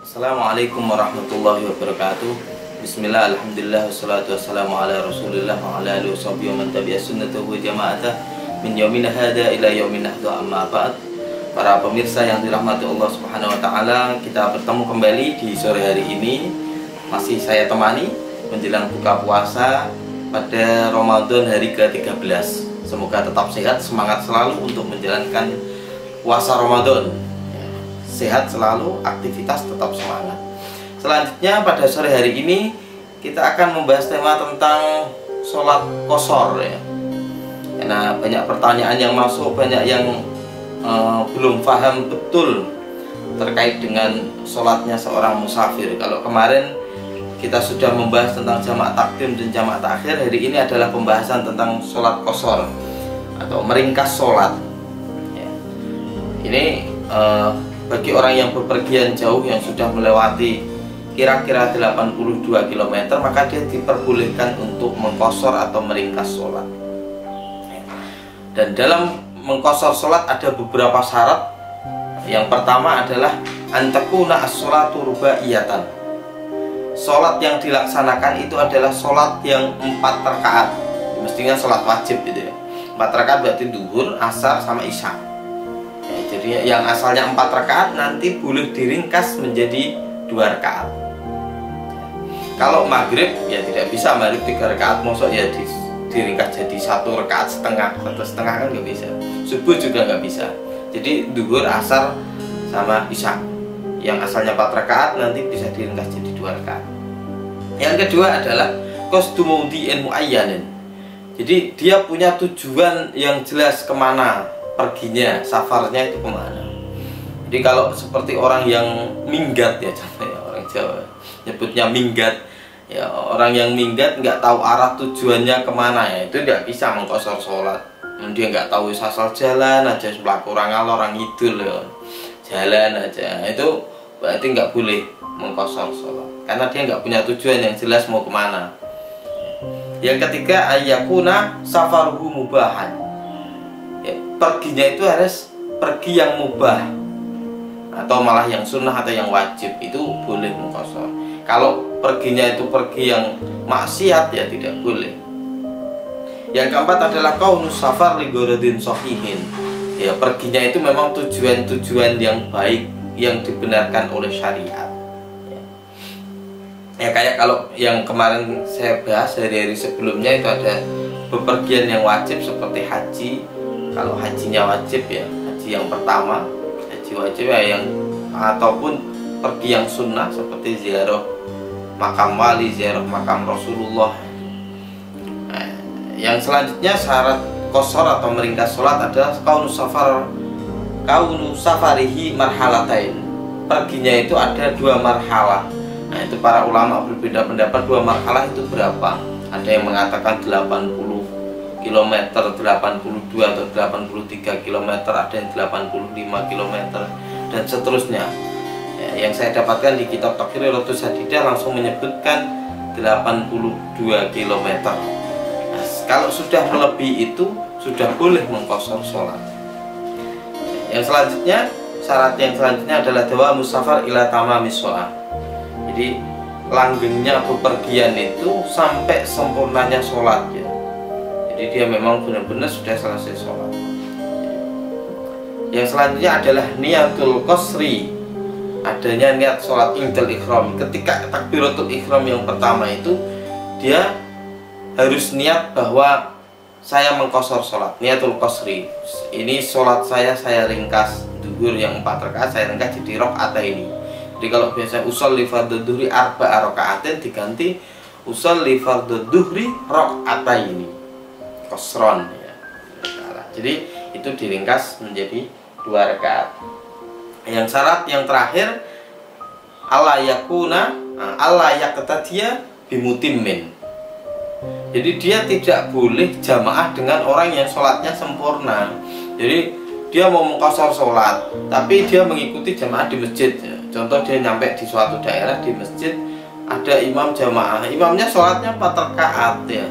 Assalamualaikum warahmatullahi wabarakatuh. Bismillah, alhamdulillah, wassalatu wassalamu ala rasulillah wa ala alihi washabihi wa man tabi'a sunnatahu wa jama'atah min yaumina hada ila yaumin nahda, amma ba'd. Para pemirsa yang dirahmati Allah Subhanahu wa taala, kita bertemu kembali di sore hari ini. Masih saya temani menjelang buka puasa pada Ramadan hari ke-13. Semoga tetap sehat, semangat selalu untuk menjalankan puasa Ramadan. Sehat selalu, aktivitas tetap semangat. Selanjutnya pada sore hari ini kita akan membahas tema tentang sholat qashar ya. Karena banyak pertanyaan yang masuk, banyak yang belum paham betul terkait dengan sholatnya seorang musafir. Kalau kemarin kita sudah membahas tentang jamak takdim dan jamak takhir, hari ini adalah pembahasan tentang sholat qashar atau meringkas sholat ya. Ini bagi orang yang bepergian jauh yang sudah melewati kira-kira 82 km, maka dia diperbolehkan untuk mengqashar atau meringkas sholat. Dan dalam mengqashar sholat ada beberapa syarat. Yang pertama adalah antakuna as-sholatu rubaiyatan. Sholat yang dilaksanakan itu adalah sholat yang 4 rakaat. Mestinya sholat wajib gitu ya. 4 rakaat berarti duhur, asar, sama isya. Jadi yang asalnya 4 rakaat nanti boleh diringkas menjadi 2 rakaat. Kalau maghrib ya tidak bisa, maghrib 3 rakaat mosok ya diringkas jadi 1 rakaat setengah, 1 setengah kan nggak bisa. Subuh juga nggak bisa. Jadi duhur, asar, sama isya yang asalnya 4 rakaat nanti bisa diringkas jadi 2 rakaat. Yang kedua adalah qasdu mawdi'in muayyanin. Jadi dia punya tujuan yang jelas kemana perginya, safarnya itu kemana. Jadi kalau seperti orang yang minggat ya, contohnya orang Jawa nyebutnya minggat ya, orang yang minggat nggak tahu arah tujuannya kemana ya, itu nggak bisa mengqashar sholat. Dia nggak tahu asal jalan aja, sebelah kurang ngalor orang ngidul ya, jalan aja, itu berarti nggak boleh mengqashar sholat karena dia nggak punya tujuan yang jelas mau kemana. Yang ketiga ayyakuna safaruhu mubahan. Ya, perginya itu harus pergi yang mubah atau malah yang sunnah atau yang wajib, itu boleh mengqashar. Kalau perginya itu pergi yang maksiat ya tidak boleh. Yang keempat adalah kaunus safar li gharadin shahihin. Ya, perginya itu memang tujuan-tujuan yang baik yang dibenarkan oleh syariat. Ya kayak kalau yang kemarin saya bahas hari-hari sebelumnya itu ada bepergian yang wajib seperti haji. Kalau hajinya wajib ya, haji yang pertama, haji wajib ya, yang ataupun pergi yang sunnah seperti ziarah makam wali, ziarah makam Rasulullah. Nah, yang selanjutnya syarat qashar atau meringkas sholat adalah kaunu safarihi marhalatain. Perginya itu ada 2 marhalah. Nah itu para ulama berbeda pendapat 2 marhalah itu berapa. Ada yang mengatakan 80 km, 82 atau 83 km, ada yang 85 km dan seterusnya ya, yang saya dapatkan di kitab Taqriratus Hadidah langsung menyebutkan 82 km. Nah, kalau sudah melebihi itu sudah boleh mengqashar sholat. Yang selanjutnya, syarat yang selanjutnya adalah dawamus safar ila tamamis sholat. Jadi langgengnya bepergian itu sampai sempurnanya sholat ya. Jadi dia memang benar-benar sudah selesai sholat. Yang selanjutnya adalah niatul qasri. Adanya niat sholat indal ikhram. Ketika takbiratul ikhram yang pertama itu dia harus niat bahwa saya mengqashar sholat. Niatul qasri. Ini sholat saya ringkas. Duhur yang 4 rakaat saya ringkas jadi rakaat ini. Jadi kalau biasa usolli fardhu dhuhri arba'a raka'atin diganti usolli fardhu dhuhri raka'ataini. Qashron ya. Jadi itu diringkas menjadi 2 rakaat. Yang syarat yang terakhir alla yakuna alla yaqtadiya bimutimmin. Jadi dia tidak boleh jamaah dengan orang yang sholatnya sempurna. Jadi dia mau mengqashar sholat tapi dia mengikuti jamaah di masjid ya. Contoh dia nyampe di suatu daerah di masjid ada imam jamaah, imamnya sholatnya 4 rakaat ya,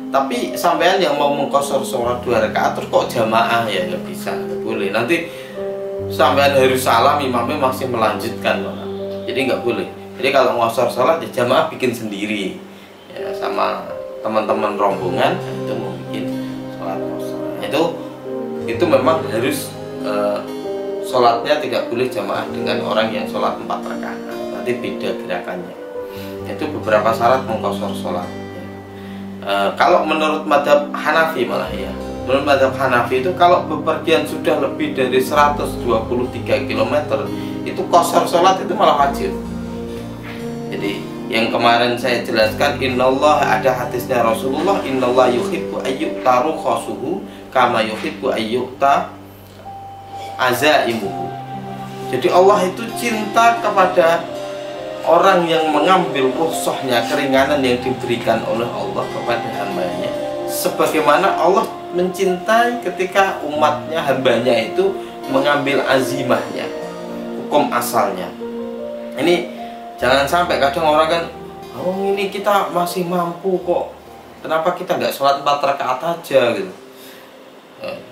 tapi sampean yang mau mengqashar sholat 2 rakaat terus kok jamaah ya nggak bisa, nggak boleh. Nanti sampean harus salam, imamnya masih melanjutkan. Jadi nggak boleh. Jadi kalau ngosor sholat ya jamaah bikin sendiri ya, sama teman-teman rombongan itu mau bikin sholat qasar. Itu memang harus sholatnya tidak boleh jamaah dengan orang yang sholat 4 rakaat. Nanti beda gerakannya. Itu beberapa syarat mengqasar sholat. Kalau menurut mazhab Hanafi malah ya, menurut mazhab Hanafi itu kalau bepergian sudah lebih dari 123 km itu qasar sholat itu malah wajib. Jadi yang kemarin saya jelaskan, innallah, ada hadisnya Rasulullah, innallah yuhibbu ayyukta rukhasuhu kama yuhibbu ayyukta azaimuhu. Jadi Allah itu cinta kepada orang yang mengambil rukhsahnya, keringanan yang diberikan oleh Allah kepada hambanya, sebagaimana Allah mencintai ketika umatnya, hambanya itu mengambil azimahnya, hukum asalnya. Ini jangan sampai kadang orang kan, oh ini kita masih mampu kok, kenapa kita nggak sholat 4 rakaat aja gitu.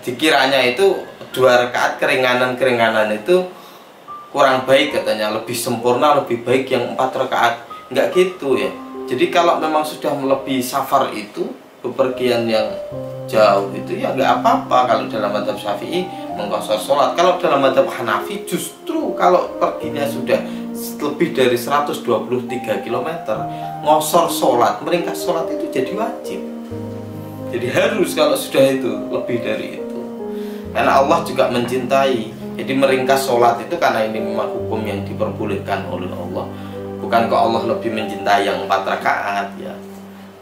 Dikiranya itu 2 rakaat keringanan itu kurang baik katanya, lebih sempurna, lebih baik yang 4 rakaat. Nggak gitu ya. Jadi kalau memang sudah melebihi safar itu, bepergian yang jauh itu ya nggak apa-apa kalau dalam mazhab Syafi'i mengqasar sholat. Kalau dalam mazhab Hanafi justru kalau perginya sudah lebih dari 123 km, ngosor sholat, meringkas sholat itu jadi wajib. Jadi harus kalau sudah itu lebih dari itu. Karena Allah juga mencintai. Jadi meringkas sholat itu karena ini memang hukum yang diperbolehkan oleh Allah. Bukan kok Allah lebih mencintai yang 4 rakaat ya.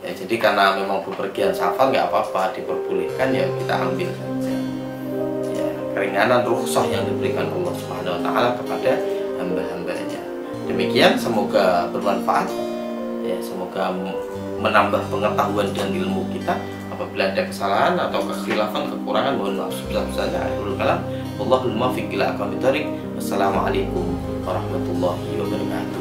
Ya jadi karena memang bepergian safar nggak apa-apa, diperbolehkan ya kita ambil saja. Ya, keringanan rukhsah yang diberikan Allah Subhanahu wa taala kepada hamba-hambanya. Demikian, semoga bermanfaat. Ya, semoga menambah pengetahuan dan ilmu kita. Apabila ada kesalahan atau kekhilafan, kekurangan, mohon maaf sebesar-besarnya. Akhirul kalam, wallahul muwaffiq ila aqwamit thoriq. Wassalamualaikum warahmatullahi wabarakatuh.